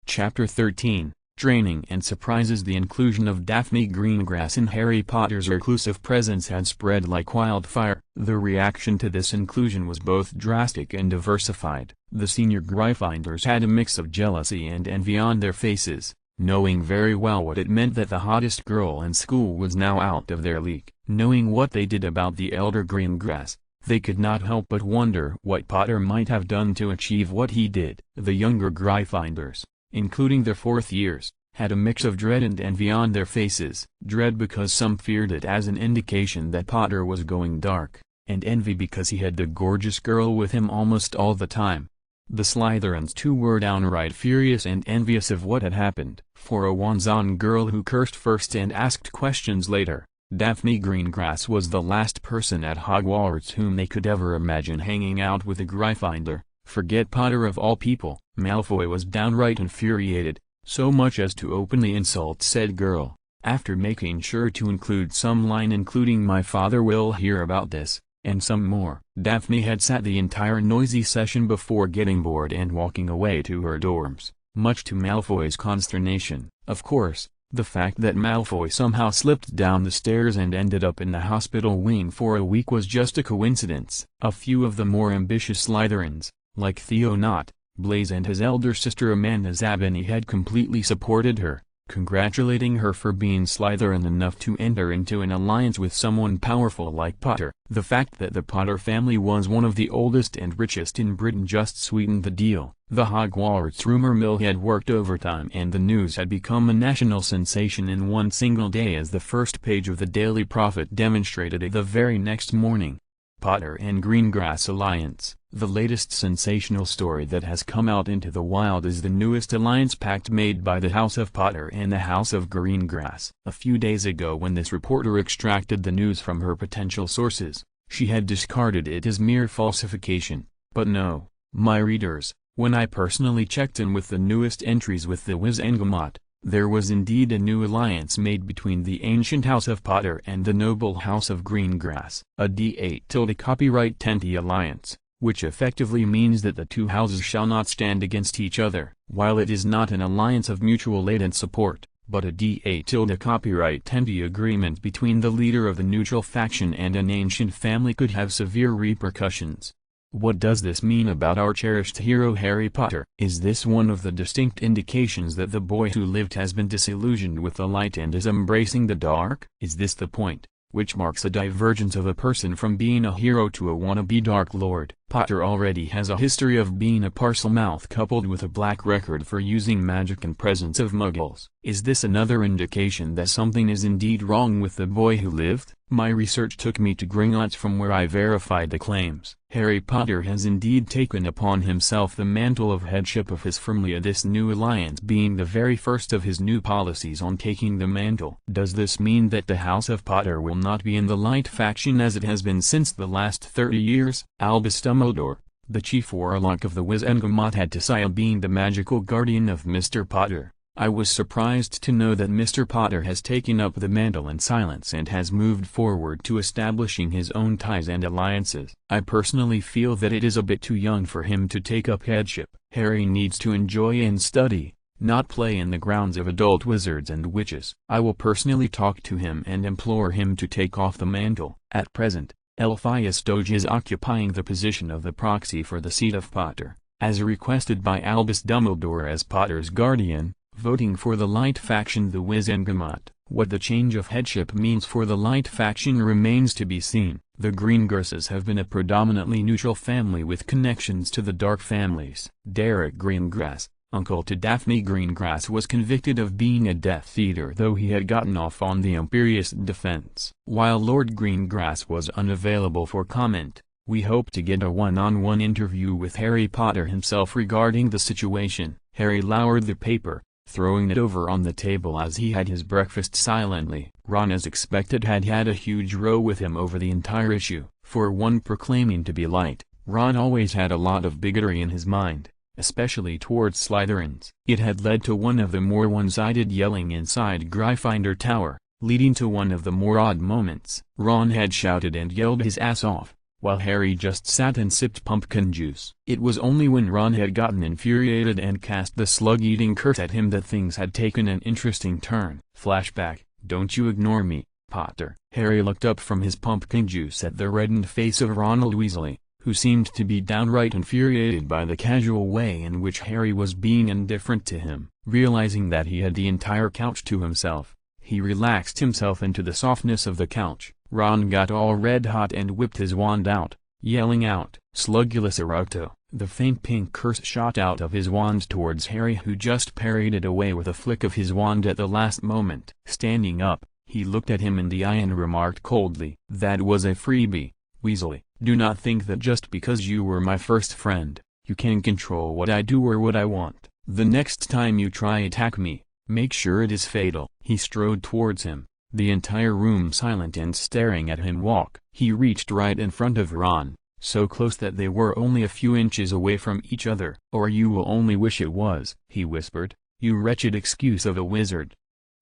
Chapter 13, Training and Surprises. The inclusion of Daphne Greengrass in Harry Potter's reclusive presence had spread like wildfire. The reaction to this inclusion was both drastic and diversified. The senior Gryffindors had a mix of jealousy and envy on their faces, knowing very well what it meant that the hottest girl in school was now out of their league. Knowing what they did about the elder Greengrass, they could not help but wonder what Potter might have done to achieve what he did. The younger Gryffindors, including their fourth years, had a mix of dread and envy on their faces. Dread because some feared it as an indication that Potter was going dark, and envy because he had the gorgeous girl with him almost all the time. The Slytherins too were downright furious and envious of what had happened. For a Wonsan girl who cursed first and asked questions later, Daphne Greengrass was the last person at Hogwarts whom they could ever imagine hanging out with a Gryffindor. Forget Potter of all people. Malfoy was downright infuriated, so much as to openly insult said girl. After making sure to include some line including "My father will hear about this," and some more, Daphne had sat the entire noisy session before getting bored and walking away to her dorms, much to Malfoy's consternation. Of course, the fact that Malfoy somehow slipped down the stairs and ended up in the hospital wing for a week was just a coincidence. A few of the more ambitious Slytherins, like Theo Knott, Blaise and his elder sister Amanda Zabini, had completely supported her, congratulating her for being Slytherin enough to enter into an alliance with someone powerful like Potter. The fact that the Potter family was one of the oldest and richest in Britain just sweetened the deal. The Hogwarts rumor mill had worked overtime and the news had become a national sensation in one single day, as the first page of the Daily Prophet demonstrated it the very next morning. Potter and Greengrass alliance. The latest sensational story that has come out into the wild is the newest alliance pact made by the House of Potter and the House of Greengrass. A few days ago, when this reporter extracted the news from her potential sources, she had discarded it as mere falsification. But no, my readers, when I personally checked in with the newest entries with the Wizengamot, there was indeed a new alliance made between the ancient House of Potter and the noble House of Greengrass. A D8 copyright 10T alliance, which effectively means that the two houses shall not stand against each other. While it is not an alliance of mutual aid and support, but a D8 copyright 10T agreement between the leader of the neutral faction and an ancient family could have severe repercussions. What does this mean about our cherished hero Harry Potter? Is this one of the distinct indications that the boy who lived has been disillusioned with the light and is embracing the dark? Is this the point, which marks a divergence of a person from being a hero to a wannabe Dark Lord? Potter already has a history of being a Parselmouth coupled with a black record for using magic in presence of muggles. Is this another indication that something is indeed wrong with the boy who lived? My research took me to Gringotts, from where I verified the claims. Harry Potter has indeed taken upon himself the mantle of headship of his family, this new alliance being the very first of his new policies on taking the mantle. Does this mean that the House of Potter will not be in the light faction as it has been since the last 30 years? Albus Dumbledore, the chief warlock of the Wizengamot, had to sigh, being the magical guardian of Mr. Potter. I was surprised to know that Mr. Potter has taken up the mantle in silence and has moved forward to establishing his own ties and alliances. I personally feel that it is a bit too young for him to take up headship. Harry needs to enjoy and study, not play in the grounds of adult wizards and witches. I will personally talk to him and implore him to take off the mantle. At present, Elphias Doge is occupying the position of the proxy for the seat of Potter, as requested by Albus Dumbledore as Potter's guardian, voting for the light faction, the Wizengamot. What the change of headship means for the light faction remains to be seen. The Greengrasses have been a predominantly neutral family with connections to the dark families. Derek Greengrass, uncle to Daphne Greengrass, was convicted of being a Death Eater, though he had gotten off on the Imperious defense. While Lord Greengrass was unavailable for comment, we hope to get a one-on-one interview with Harry Potter himself regarding the situation. Harry lowered the paper, throwing it over on the table as he had his breakfast silently. Ron, as expected, had a huge row with him over the entire issue. For one proclaiming to be light, Ron always had a lot of bigotry in his mind, especially towards Slytherins. It had led to one of the more one-sided yelling inside Gryffindor Tower, leading to one of the more odd moments. Ron had shouted and yelled his ass off, while Harry just sat and sipped pumpkin juice. It was only when Ron had gotten infuriated and cast the slug-eating curse at him that things had taken an interesting turn. Flashback, don't you ignore me, Potter. Harry looked up from his pumpkin juice at the reddened face of Ronald Weasley, who seemed to be downright infuriated by the casual way in which Harry was being indifferent to him. Realizing that he had the entire couch to himself, he relaxed himself into the softness of the couch. Ron got all red-hot and whipped his wand out, yelling out, "Slugulus Eructo!" The faint pink curse shot out of his wand towards Harry, who just parried it away with a flick of his wand at the last moment. Standing up, he looked at him in the eye and remarked coldly, "That was a freebie, Weasley. Do not think that just because you were my first friend, you can control what I do or what I want. The next time you try attack me, make sure it is fatal." He strode towards him, the entire room silent and staring at him walk. He reached right in front of Ron, so close that they were only a few inches away from each other. "Or you will only wish it was," he whispered, "you wretched excuse of a wizard."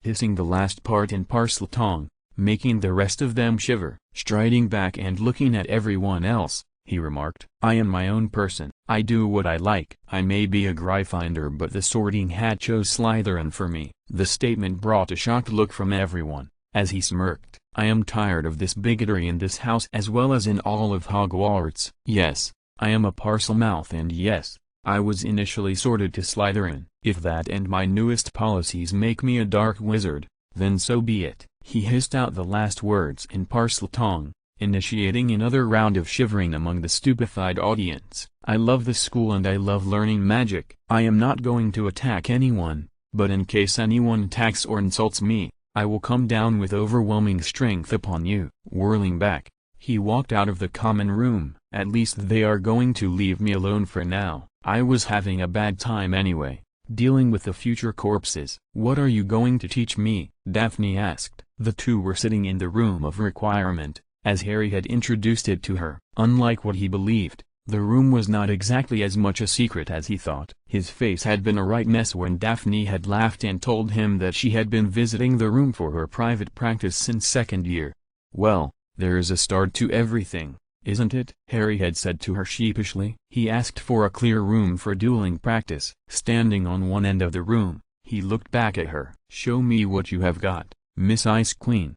Hissing the last part in Parseltongue, making the rest of them shiver. Striding back and looking at everyone else, he remarked, "I am my own person. I do what I like. I may be a Gryffindor, but the Sorting Hat chose Slytherin for me." The statement brought a shocked look from everyone, as he smirked. "I am tired of this bigotry in this house as well as in all of Hogwarts. Yes, I am a Parselmouth, and yes, I was initially sorted to Slytherin. If that and my newest policies make me a dark wizard, then so be it." He hissed out the last words in Parseltongue, initiating another round of shivering among the stupefied audience. "I love this school and I love learning magic. I am not going to attack anyone, but in case anyone attacks or insults me, I will come down with overwhelming strength upon you." Whirling back, he walked out of the common room. "At least they are going to leave me alone for now. I was having a bad time anyway, dealing with the future corpses." "What are you going to teach me?" Daphne asked. The two were sitting in the room of requirement, as Harry had introduced it to her. Unlike what he believed, the room was not exactly as much a secret as he thought. His face had been a right mess when Daphne had laughed and told him that she had been visiting the room for her private practice since second year. "Well, there is a start to everything, isn't it?" Harry had said to her sheepishly. He asked for a clear room for dueling practice. Standing on one end of the room, he looked back at her. "Show me what you have got, Miss Ice Queen."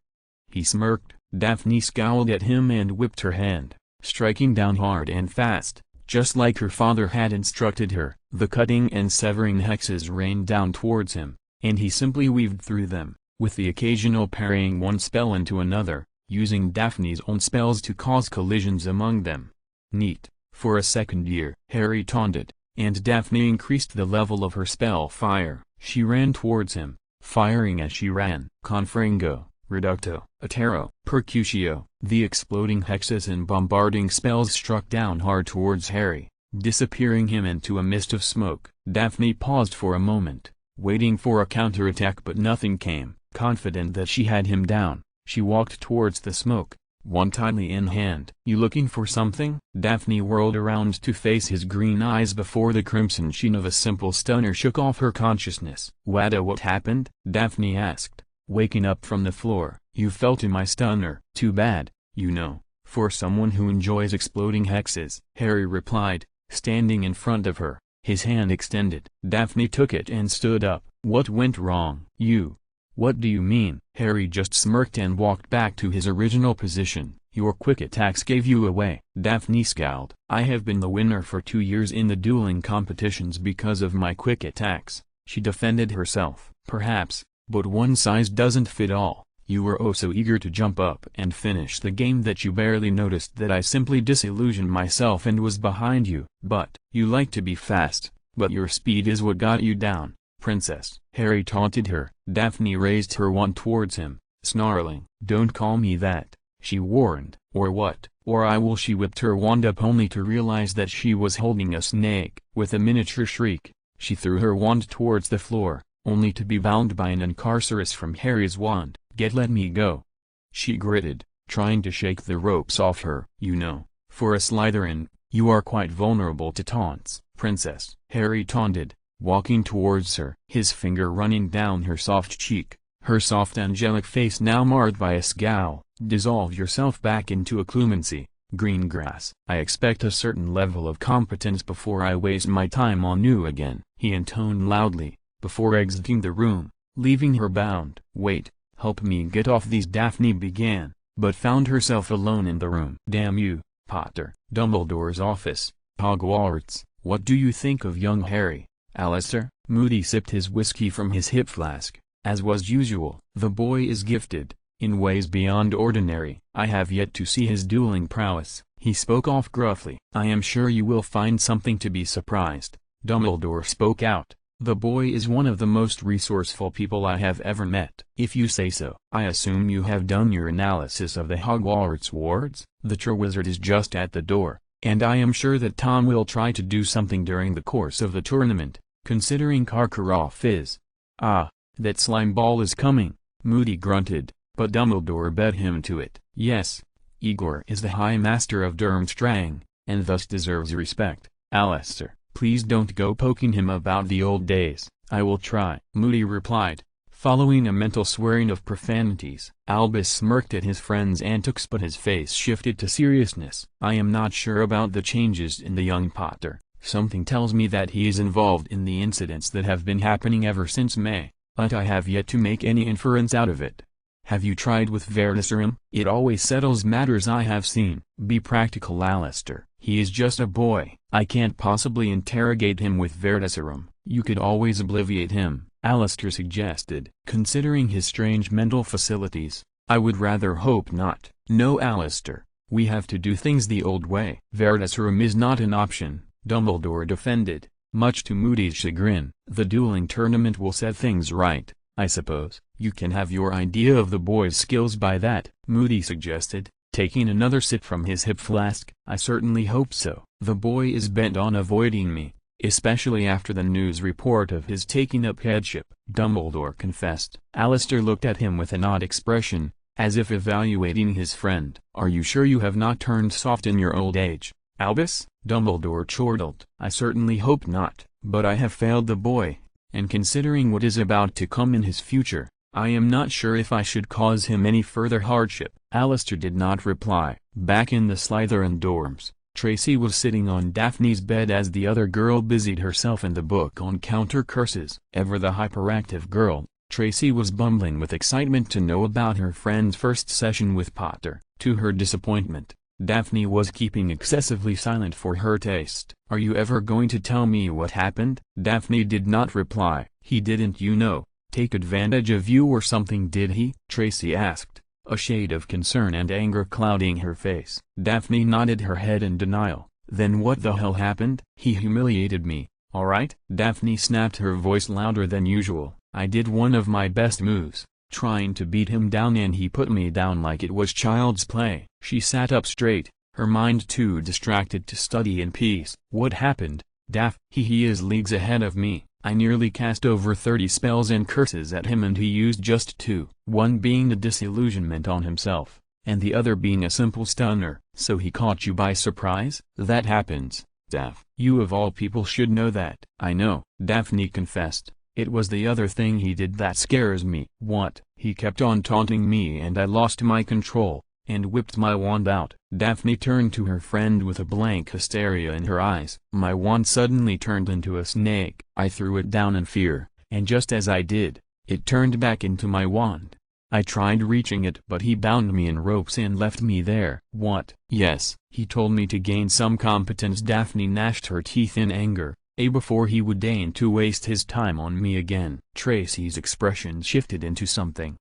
He smirked. Daphne scowled at him and whipped her hand, striking down hard and fast, just like her father had instructed her. The cutting and severing hexes rained down towards him, and he simply weaved through them, with the occasional parrying one spell into another, using Daphne's own spells to cause collisions among them. "Neat, for a second year," Harry taunted, and Daphne increased the level of her spell fire. She ran towards him, firing as she ran. Confringo, Reducto, Atero, Percutio. The exploding hexes and bombarding spells struck down hard towards Harry, disappearing him into a mist of smoke. Daphne paused for a moment, waiting for a counterattack, but nothing came. Confident that she had him down, she walked towards the smoke, one tiny in hand. "You looking for something?" Daphne whirled around to face his green eyes before the crimson sheen of a simple stunner shook off her consciousness. "Wada, what happened?" Daphne asked, waking up from the floor. "You fell to my stunner." "Too bad, you know, for someone who enjoys exploding hexes," Harry replied, standing in front of her, his hand extended. Daphne took it and stood up. "What went wrong?" "You. What do you mean?" Harry just smirked and walked back to his original position. "Your quick attacks gave you away." Daphne scowled. "I have been the winner for 2 years in the dueling competitions because of my quick attacks," she defended herself. "Perhaps, but one size doesn't fit all. You were oh so eager to jump up and finish the game that you barely noticed that I simply disillusioned myself and was behind you. But you like to be fast, but your speed is what got you down, Princess." Harry taunted her. Daphne raised her wand towards him, snarling. "Don't call me that," she warned. "Or what?" "Or I will." She whipped her wand up only to realize that she was holding a snake. With a miniature shriek, she threw her wand towards the floor, only to be bound by an Incarcerus from Harry's wand. Let me go," she gritted, trying to shake the ropes off her. "You know, for a Slytherin, you are quite vulnerable to taunts." "Princess," Harry taunted, walking towards her, his finger running down her soft cheek, her soft angelic face now marred by a scowl. "Dissolve yourself back into occlumency, Greengrass. I expect a certain level of competence before I waste my time on you again, he intoned loudly, before exiting the room, leaving her bound. Wait, help me get off these. Daphne began, but found herself alone in the room. Damn you, Potter. Dumbledore's office, Hogwarts. What do you think of young Harry, Alistair? Moody sipped his whiskey from his hip flask, as was usual. The boy is gifted, in ways beyond ordinary. I have yet to see his dueling prowess. He spoke off gruffly. I am sure you will find something to be surprised. Dumbledore spoke out. The boy is one of the most resourceful people I have ever met. If you say so. I assume you have done your analysis of the Hogwarts wards? The Triwizard is just at the door, and I am sure that Tom will try to do something during the course of the tournament, considering Karkaroff is. Ah, that slime ball is coming. Moody grunted, but Dumbledore bet him to it. Yes, Igor is the High Master of Durmstrang, and thus deserves respect. Alistair, please don't go poking him about the old days. I will try, Moody replied, following a mental swearing of profanities. Albus smirked at his friend's antics, but his face shifted to seriousness. I am not sure about the changes in the young Potter. Something tells me that he is involved in the incidents that have been happening ever since May, but I have yet to make any inference out of it. Have you tried with Veritaserum? It always settles matters, I have seen. Be practical, Alistair. He is just a boy. I can't possibly interrogate him with Veritaserum. You could always obliviate him, Alistair suggested. Considering his strange mental facilities, I would rather hope not. No, Alistair. We have to do things the old way. Veritaserum is not an option, Dumbledore defended, much to Moody's chagrin. The dueling tournament will set things right, I suppose. You can have your idea of the boy's skills by that, Moody suggested, taking another sip from his hip flask. I certainly hope so. The boy is bent on avoiding me, especially after the news report of his taking up headship, Dumbledore confessed. Alistair looked at him with an odd expression, as if evaluating his friend. Are you sure you have not turned soft in your old age, Albus? Dumbledore chortled. I certainly hope not, but I have failed the boy, and considering what is about to come in his future, I am not sure if I should cause him any further hardship. Alistair did not reply. Back in the Slytherin dorms, Tracy was sitting on Daphne's bed as the other girl busied herself in the book on counter curses. Ever the hyperactive girl, Tracy was bumbling with excitement to know about her friend's first session with Potter. To her disappointment, Daphne was keeping excessively silent for her taste. Are you ever going to tell me what happened? Daphne did not reply. He didn't, you know, take advantage of you or something, did he? Tracy asked, a shade of concern and anger clouding her face. Daphne nodded her head in denial. Then what the hell happened? He humiliated me, alright? Daphne snapped, her voice louder than usual. I did one of my best moves, trying to beat him down, and he put me down like it was child's play. She sat up straight, her mind too distracted to study in peace. What happened, Daph? He is leagues ahead of me. I nearly cast over 30 spells and curses at him and he used just 2. One being the disillusionment on himself, and the other being a simple stunner. So he caught you by surprise? That happens, Daph. You of all people should know that. I know, Daphne confessed. It was the other thing he did that scares me. What? He kept on taunting me and I lost my control, and whipped my wand out. Daphne turned to her friend with a blank hysteria in her eyes. My wand suddenly turned into a snake. I threw it down in fear, and just as I did, it turned back into my wand. I tried reaching it, but he bound me in ropes and left me there. What? Yes, he told me to gain some competence. Daphne gnashed her teeth in anger, before he would deign to waste his time on me again. Tracy's expression shifted into something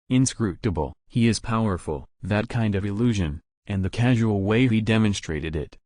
inscrutable. He is powerful. That kind of illusion, and the casual way he demonstrated it.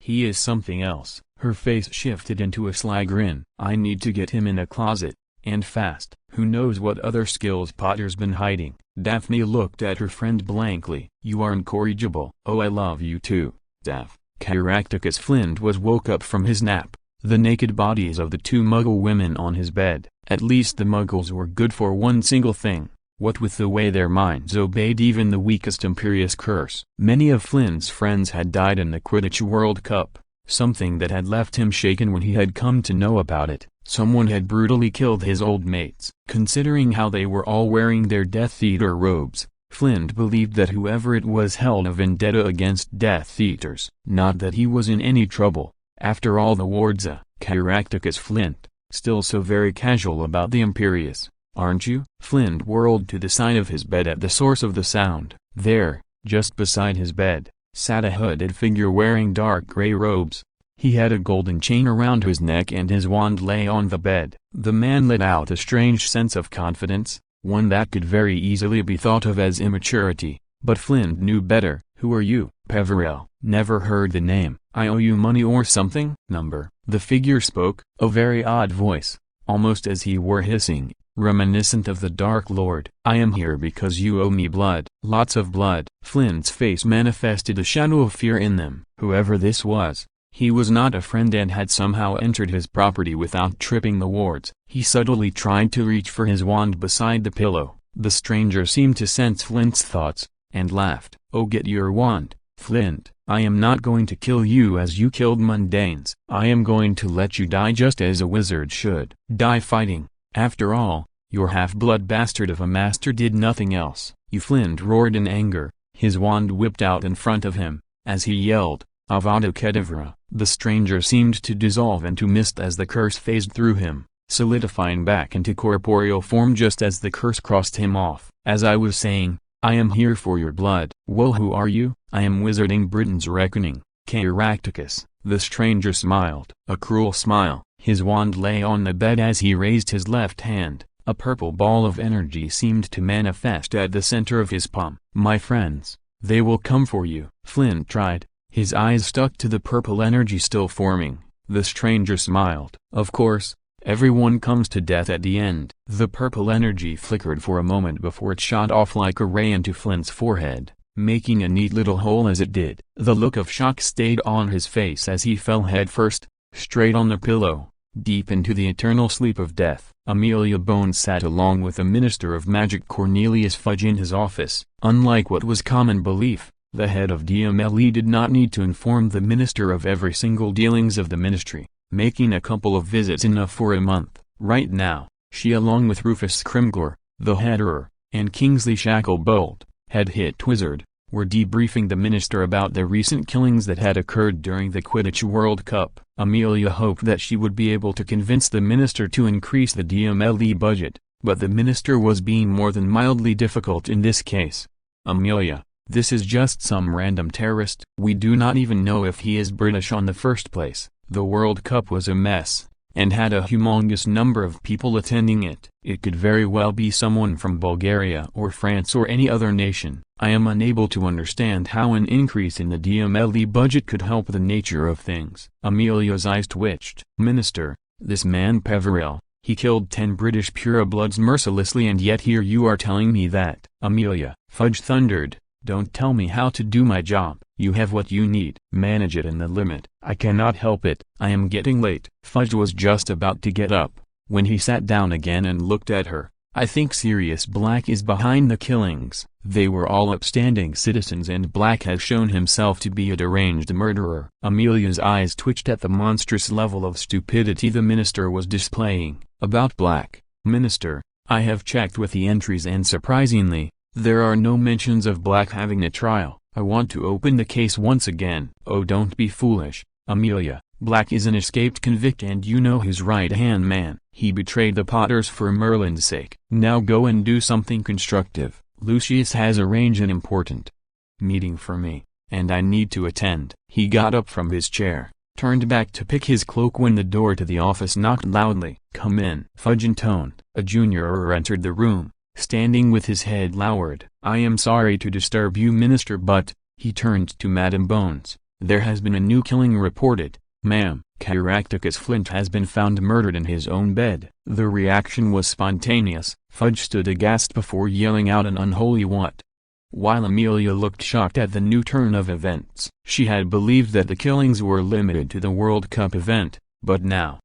He is something else. Her face shifted into a sly grin. I need to get him in a closet, and fast. Who knows what other skills Potter's been hiding. Daphne looked at her friend blankly. You are incorrigible. Oh, I love you too, Daph. Caractacus Flint was woke up from his nap. The naked bodies of the 2 Muggle women on his bed. At least the Muggles were good for one single thing. What with the way their minds obeyed even the weakest imperious curse. Many of Flynn's friends had died in the Quidditch World Cup, something that had left him shaken when he had come to know about it. Someone had brutally killed his old mates. Considering how they were all wearing their Death Eater robes, Flint believed that whoever it was held a vendetta against Death Eaters. Not that he was in any trouble. After all, the ward's a Caractacus. Flint, still so very casual about the Imperius, aren't you? Flint whirled to the side of his bed at the source of the sound. There, just beside his bed, sat a hooded figure wearing dark gray robes. He had a golden chain around his neck and his wand lay on the bed. The man let out a strange sense of confidence, one that could very easily be thought of as immaturity, but Flint knew better. Who are you, Peverell? Never heard the name. I owe you money or something? Number. The figure spoke, a very odd voice, almost as he were hissing, reminiscent of the Dark Lord. I am here because you owe me blood. Lots of blood. Flint's face manifested a shadow of fear in them. Whoever this was, he was not a friend and had somehow entered his property without tripping the wards. He subtly tried to reach for his wand beside the pillow. The stranger seemed to sense Flint's thoughts, and laughed. Oh, get your wand, Flint. I am not going to kill you as you killed mundanes. I am going to let you die just as a wizard should. Die fighting. After all, your half-blood bastard of a master did nothing else. You. Flint roared in anger, his wand whipped out in front of him. As he yelled, Avada Kedavra, the stranger seemed to dissolve into mist as the curse phased through him, solidifying back into corporeal form just as the curse crossed him off. As I was saying, I am here for your blood. Well, who are you? I am Wizarding Britain's Reckoning, Caractacus. The stranger smiled, a cruel smile. His wand lay on the bed as he raised his left hand. A purple ball of energy seemed to manifest at the center of his palm. My friends, they will come for you. Flint tried, his eyes stuck to the purple energy still forming. The stranger smiled. Of course, everyone comes to death at the end. The purple energy flickered for a moment before it shot off like a ray into Flint's forehead, making a neat little hole as it did. The look of shock stayed on his face as he fell headfirst, straight on the pillow, deep into the eternal sleep of death. Amelia Bones sat along with the Minister of Magic Cornelius Fudge in his office. Unlike what was common belief, the head of DMLE did not need to inform the minister of every single dealings of the ministry, making a couple of visits enough for a month. Right now, she along with Rufus Scrimgeour, the Headerer, and Kingsley Shacklebolt, head-hit wizard, were debriefing the minister about the recent killings that had occurred during the Quidditch World Cup. Amelia hoped that she would be able to convince the minister to increase the DMLE budget, but the minister was being more than mildly difficult in this case. Amelia, this is just some random terrorist. We do not even know if he is British on the first place. The World Cup was a mess, and had a humongous number of people attending it. It could very well be someone from Bulgaria or France or any other nation. I am unable to understand how an increase in the DMLE budget could help the nature of things. Amelia's eyes twitched. Minister, this man Peverell, he killed 10 British purebloods mercilessly and yet here you are telling me that. Amelia, Fudge thundered, don't tell me how to do my job. You have what you need. Manage it in the limit. I cannot help it. I am getting late. Fudge was just about to get up, when he sat down again and looked at her. I think Sirius Black is behind the killings. They were all upstanding citizens and Black has shown himself to be a deranged murderer. Amelia's eyes twitched at the monstrous level of stupidity the minister was displaying. About Black, Minister, I have checked with the entries and surprisingly, there are no mentions of Black having a trial. I want to open the case once again. Oh, don't be foolish, Amelia. Black is an escaped convict and you know his right-hand man. He betrayed the Potters for Merlin's sake. Now go and do something constructive. Lucius has arranged an important meeting for me, and I need to attend. He got up from his chair, turned back to pick his cloak when the door to the office knocked loudly. Come in. Fudge intoned. A junior entered the room, standing with his head lowered. I am sorry to disturb you, Minister, but, he turned to Madam Bones, there has been a new killing reported. Ma'am, Caractacus Flint has been found murdered in his own bed. The reaction was spontaneous. Fudge stood aghast before yelling out an unholy what. While Amelia looked shocked at the new turn of events. She had believed that the killings were limited to the World Cup event, but now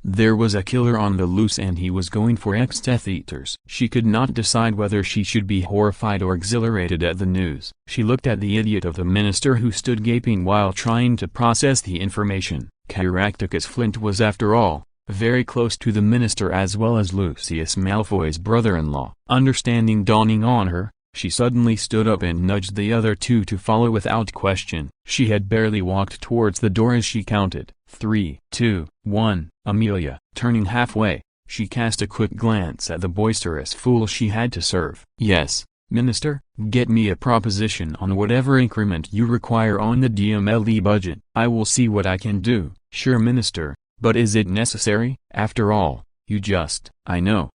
there was a killer on the loose and he was going for ex-Death Eaters. She could not decide whether she should be horrified or exhilarated at the news. She looked at the idiot of the minister who stood gaping while trying to process the information. Caractacus Flint was after all, very close to the minister as well as Lucius Malfoy's brother-in-law. Understanding dawning on her, She suddenly stood up and nudged the other two to follow without question. She had barely walked towards the door as she counted, 3, 2, 1. Amelia, turning halfway, she cast a quick glance at the boisterous fool she had to serve. "Yes, Minister, get me a proposition on whatever increment you require on the DMLE budget. I will see what I can do." "Sure, Minister, but is it necessary? After all, you just—" I know,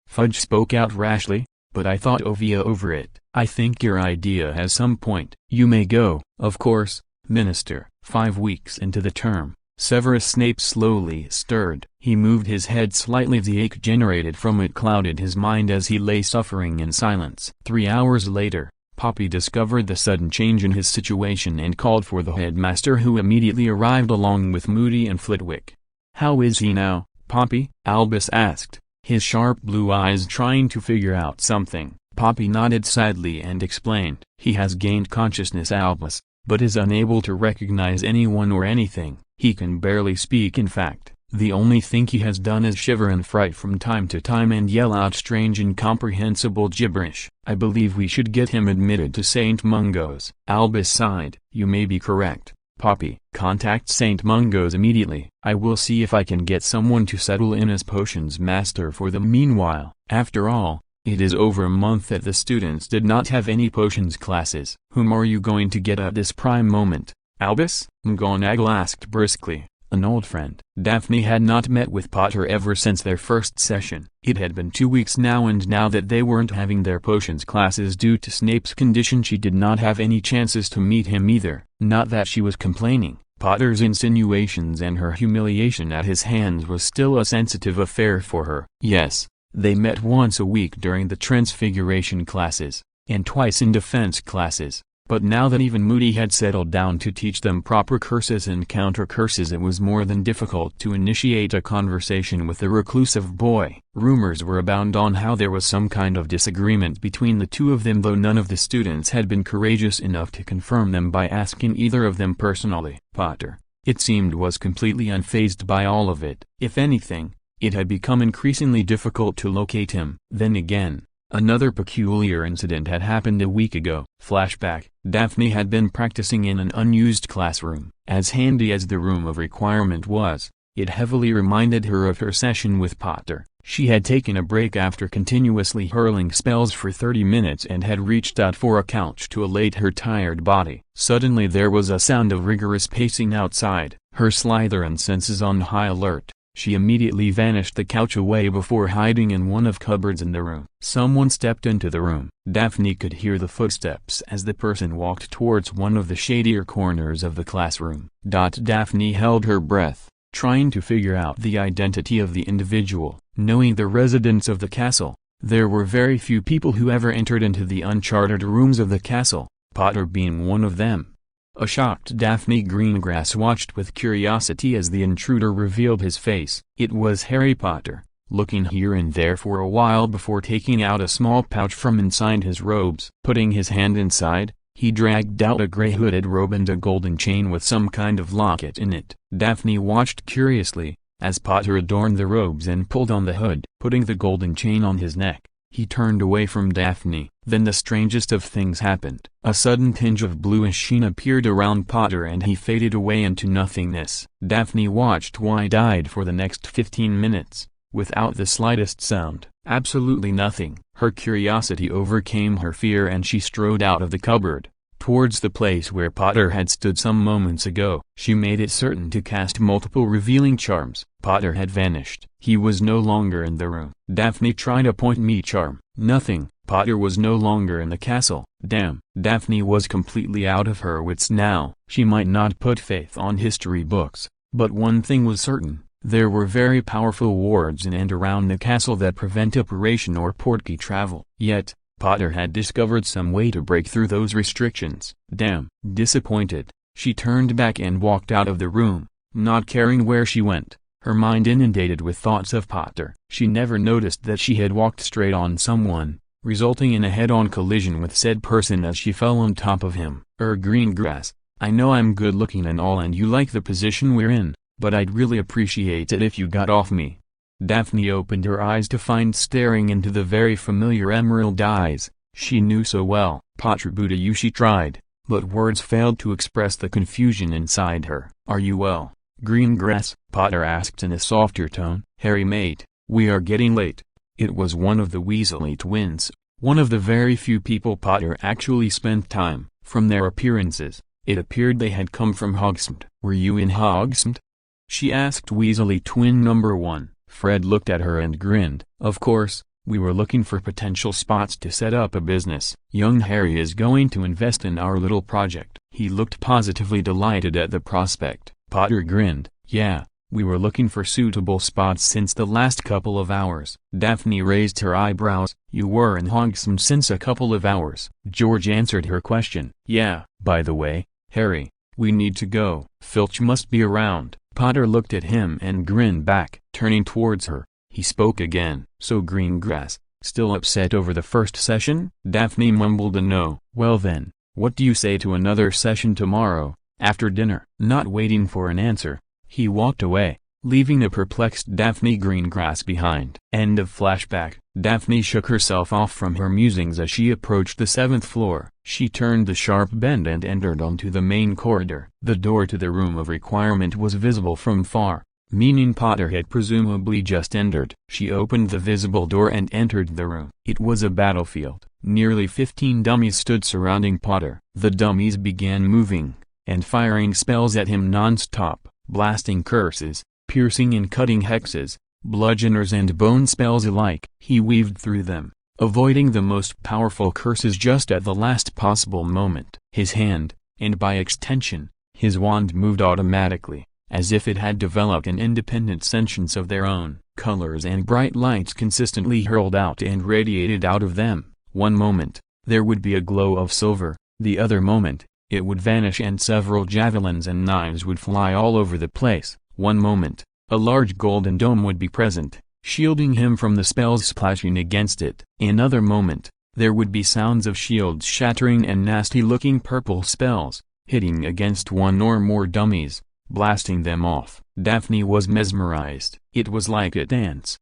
Fudge spoke out rashly, but I thought over it. "I think your idea has some point." "You may go." "Of course, Minister." 5 weeks into the term, Severus Snape slowly stirred. He moved his head slightly. The ache generated from it clouded his mind as he lay suffering in silence. 3 hours later, Poppy discovered the sudden change in his situation and called for the headmaster, who immediately arrived along with Moody and Flitwick. "How is he now, Poppy?" Albus asked, his sharp blue eyes trying to figure out something. Poppy nodded sadly and explained. "He has gained consciousness, Albus, but is unable to recognize anyone or anything. He can barely speak. In fact, the only thing he has done is shiver in fright from time to time and yell out strange incomprehensible gibberish. I believe we should get him admitted to St. Mungo's." Albus sighed. "You may be correct, Poppy. Contact St. Mungo's immediately. I will see if I can get someone to settle in as potions master for the meanwhile. After all, it is over a month that the students did not have any potions classes." "Whom are you going to get at this prime moment, Albus?" McGonagall asked briskly. "An old friend." Daphne had not met with Potter ever since their first session. It had been 2 weeks now, and now that they weren't having their potions classes due to Snape's condition, she did not have any chances to meet him either. Not that she was complaining. Potter's insinuations and her humiliation at his hands was still a sensitive affair for her. Yes, they met once a week during the Transfiguration classes, and twice in defense classes. But now that even Moody had settled down to teach them proper curses and counter curses, it was more than difficult to initiate a conversation with the reclusive boy. Rumors were abound on how there was some kind of disagreement between the two of them, though none of the students had been courageous enough to confirm them by asking either of them personally. Potter, it seemed, was completely unfazed by all of it. If anything, it had become increasingly difficult to locate him. Then again, another peculiar incident had happened a week ago. Flashback. Daphne had been practicing in an unused classroom. As handy as the room of requirement was, it heavily reminded her of her session with Potter. She had taken a break after continuously hurling spells for 30 minutes and had reached out for a couch to allay her tired body. Suddenly there was a sound of rigorous pacing outside. Her Slytherin senses on high alert, she immediately vanished the couch away before hiding in one of cupboards in the room. Someone stepped into the room. Daphne could hear the footsteps as the person walked towards one of the shadier corners of the classroom. Daphne held her breath, trying to figure out the identity of the individual. Knowing the residents of the castle, there were very few people who ever entered into the uncharted rooms of the castle, Potter being one of them. A shocked Daphne Greengrass watched with curiosity as the intruder revealed his face. It was Harry Potter, looking here and there for a while before taking out a small pouch from inside his robes. Putting his hand inside, he dragged out a gray hooded robe and a golden chain with some kind of locket in it. Daphne watched curiously, as Potter adorned the robes and pulled on the hood. Putting the golden chain on his neck, he turned away from Daphne. Then the strangest of things happened. A sudden tinge of bluish sheen appeared around Potter and he faded away into nothingness. Daphne watched wide-eyed for the next 15 minutes, without the slightest sound. Absolutely nothing. Her curiosity overcame her fear and she strode out of the cupboard, towards the place where Potter had stood some moments ago. She made it certain to cast multiple revealing charms. Potter had vanished. He was no longer in the room. Daphne tried a point me charm. Nothing. Potter was no longer in the castle. Damn. Daphne was completely out of her wits now. She might not put faith on history books, but one thing was certain. There were very powerful wards in and around the castle that prevent operation or portkey travel. Yet, Potter had discovered some way to break through those restrictions. Damn. Disappointed, she turned back and walked out of the room, not caring where she went, her mind inundated with thoughts of Potter. She never noticed that she had walked straight on someone, resulting in a head-on collision with said person as she fell on top of him. Greengrass, I know I'm good-looking and all and you like the position we're in, but I'd really appreciate it if you got off me. Daphne opened her eyes to find staring into the very familiar emerald eyes, She knew so well. Patributu, she tried, but words failed to express the confusion inside her. Are you well, Greengrass? Potter asked in a softer tone. Harry mate, we are getting late. It was one of the Weasley twins, one of the very few people Potter actually spent time. From their appearances, it appeared they had come from Hogsmeade. Were you in Hogsmeade? She asked Weasley twin number 1. Fred looked at her and grinned. Of course, we were looking for potential spots to set up a business. Young Harry is going to invest in our little project. He looked positively delighted at the prospect. Potter grinned. Yeah, we were looking for suitable spots since the last couple of hours. Daphne raised her eyebrows. You were in Hogsmeade since a couple of hours. George answered her question. Yeah. By the way, Harry, we need to go. Filch must be around. Potter looked at him and grinned back. Turning towards her, he spoke again. So Greengrass, still upset over the first session? Daphne mumbled a no. Well then, what do you say to another session tomorrow, after dinner? Not waiting for an answer, he walked away, leaving a perplexed Daphne Greengrass behind. End of flashback. Daphne shook herself off from her musings as she approached the 7th floor. She turned the sharp bend and entered onto the main corridor. The door to the room of requirement was visible from far, meaning Potter had presumably just entered. She opened the visible door and entered the room. It was a battlefield. Nearly 15 dummies stood surrounding Potter. The dummies began moving, and firing spells at him non-stop, blasting curses, piercing and cutting hexes, bludgeoners and bone spells alike. He weaved through them, avoiding the most powerful curses just at the last possible moment. His hand, and by extension, his wand moved automatically, as if it had developed an independent sentience of their own. Colors and bright lights consistently hurled out and radiated out of them. One moment, there would be a glow of silver, the other moment, it would vanish and several javelins and knives would fly all over the place. One moment, a large golden dome would be present, shielding him from the spells splashing against it. Another moment, there would be sounds of shields shattering and nasty-looking purple spells, hitting against one or more dummies, blasting them off. Daphne was mesmerized. It was like a dance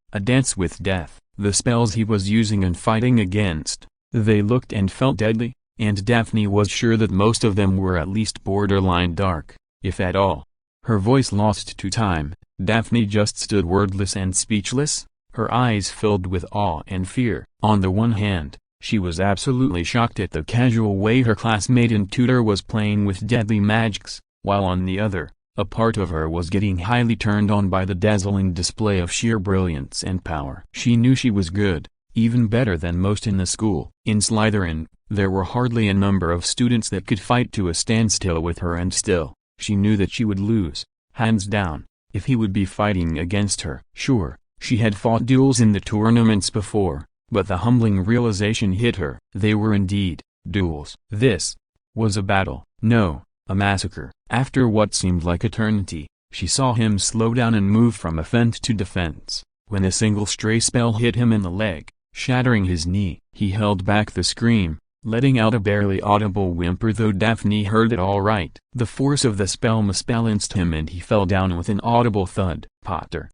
with death. The spells he was using and fighting against, they looked and felt deadly, and Daphne was sure that most of them were at least borderline dark, if at all. Her voice lost to time. Daphne just stood wordless and speechless, her eyes filled with awe and fear. On the one hand, she was absolutely shocked at the casual way her classmate and tutor was playing with deadly magics, while on the other, a part of her was getting highly turned on by the dazzling display of sheer brilliance and power. She knew she was good, even better than most in the school. In Slytherin, there were hardly a number of students that could fight to a standstill with her, and still, she knew that she would lose, hands down, if he would be fighting against her. Sure, she had fought duels in the tournaments before, but the humbling realization hit her. They were indeed duels. This was a battle. No, a massacre. After what seemed like eternity, she saw him slow down and move from offense to defense, when a single stray spell hit him in the leg, shattering his knee. He held back the scream, letting out a barely audible whimper, though Daphne heard it all right. The force of the spell misbalanced him and he fell down with an audible thud. Potter!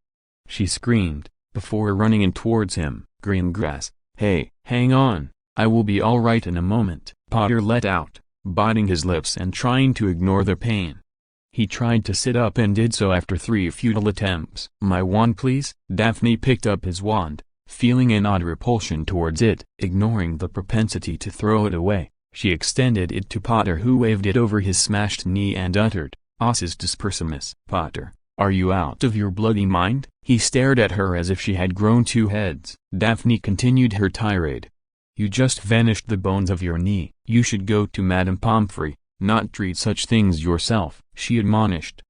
She screamed, before running in towards him. Greengrass, hey, hang on, I will be all right in a moment. Potter let out, biting his lips and trying to ignore the pain. He tried to sit up and did so after 3 futile attempts. My wand please? Daphne picked up his wand, feeling an odd repulsion towards it. Ignoring the propensity to throw it away, she extended it to Potter, who waved it over his smashed knee and uttered, Ossus dispersimus. Potter, are you out of your bloody mind? He stared at her as if she had grown 2 heads. Daphne continued her tirade. You just vanished the bones of your knee. You should go to Madame Pomfrey, not treat such things yourself, she admonished.